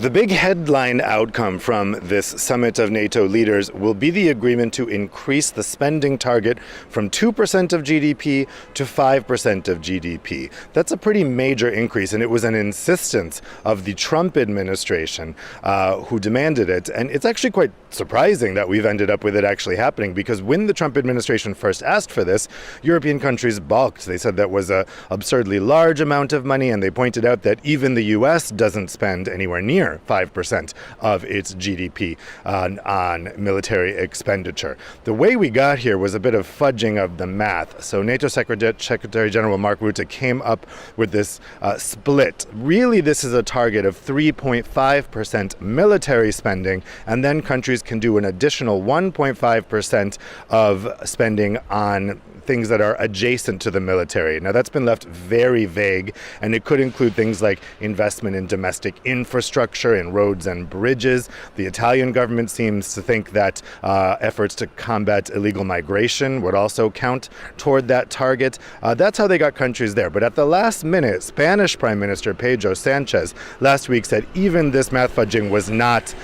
The big headline outcome from this summit of NATO leaders will be the agreement to increase the spending target from 2% of GDP to 5% of GDP. That's a pretty major increase, and it was an insistence of the Trump administration who demanded it. And it's actually quite surprising that we've ended up with it actually happening, because when the Trump administration first asked for this, European countries balked. They said that was an absurdly large amount of money, and they pointed out that even the U.S. doesn't spend anywhere near 5% of its GDP on military expenditure. The way we got here was a bit of fudging of the math. So NATO Secretary General Mark Rutte came up with this split. Really, this is a target of 3.5% military spending, and then countries can do an additional 1.5% of spending on things that are adjacent to the military. Now, that's been left very vague, and it could include things like investment in domestic infrastructure, in roads and bridges. The Italian government seems to think that efforts to combat illegal migration would also count toward that target. That's how they got countries there. But at the last minute, Spanish Prime Minister Pedro Sanchez last week said even this math fudging was not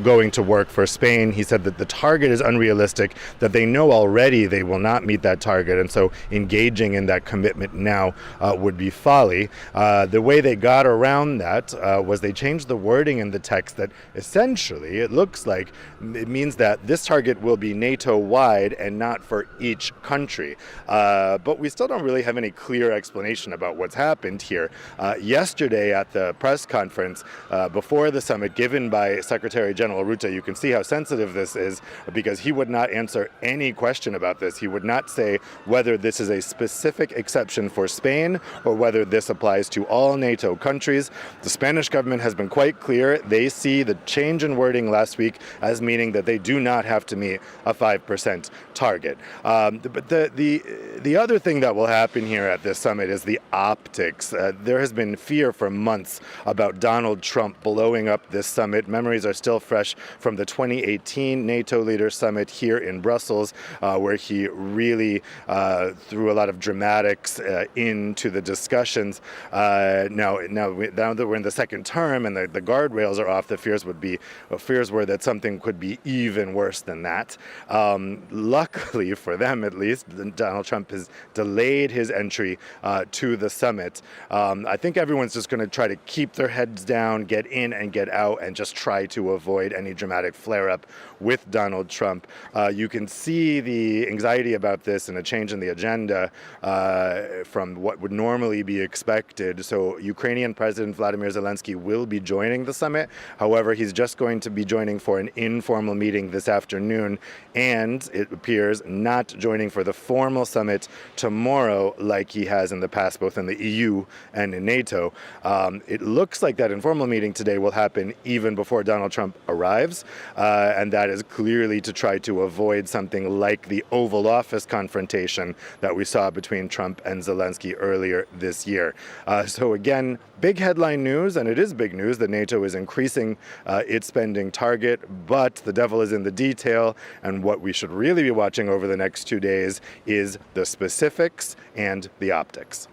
going to work for Spain. He said that the target is unrealistic, that they know already they will not meet that target, and so engaging in that commitment now would be folly. The way they got around that was they changed the wording in the text that essentially it looks like it means that this target will be NATO-wide and not for each country. But we still don't really have any clear explanation about what's happened here. Yesterday at the press conference before the summit given by Secretary General Rutte, you can see how sensitive this is, because he would not answer any question about this. He would not say whether this is a specific exception for Spain or whether this applies to all NATO countries. The Spanish government has been quite clear. They see the change in wording last week as meaning that they do not have to meet a 5% target. But the other thing that will happen here at this summit is the optics. There has been fear for months about Donald Trump blowing up this summit. Memories are still fresh from the 2018 NATO Leaders Summit here in Brussels, where he really threw a lot of dramatics into the discussions. Now that we're in the second term and the guardrails are off, the fears were that something could be even worse than that. Luckily for them, at least, Donald Trump has delayed his entry to the summit. I think everyone's just going to try to keep their heads down, get in and get out, and just try to avoid any dramatic flare-up with Donald Trump. You can see the anxiety about this and a change in the agenda from what would normally be expected. So Ukrainian President Vladimir Zelensky will be joining the summit. However, he's just going to be joining for an informal meeting this afternoon, and it appears not joining for the formal summit tomorrow like he has in the past, both in the EU and in NATO. It looks like that informal meeting today will happen even before Donald Trump arrives, and that is clearly to try to avoid something like the Oval Office confrontation that we saw between Trump and Zelensky earlier this year. So again, big headline news, and it is big news that NATO is increasing its spending target, but the devil is in the detail, and what we should really be watching over the next 2 days is the specifics and the optics.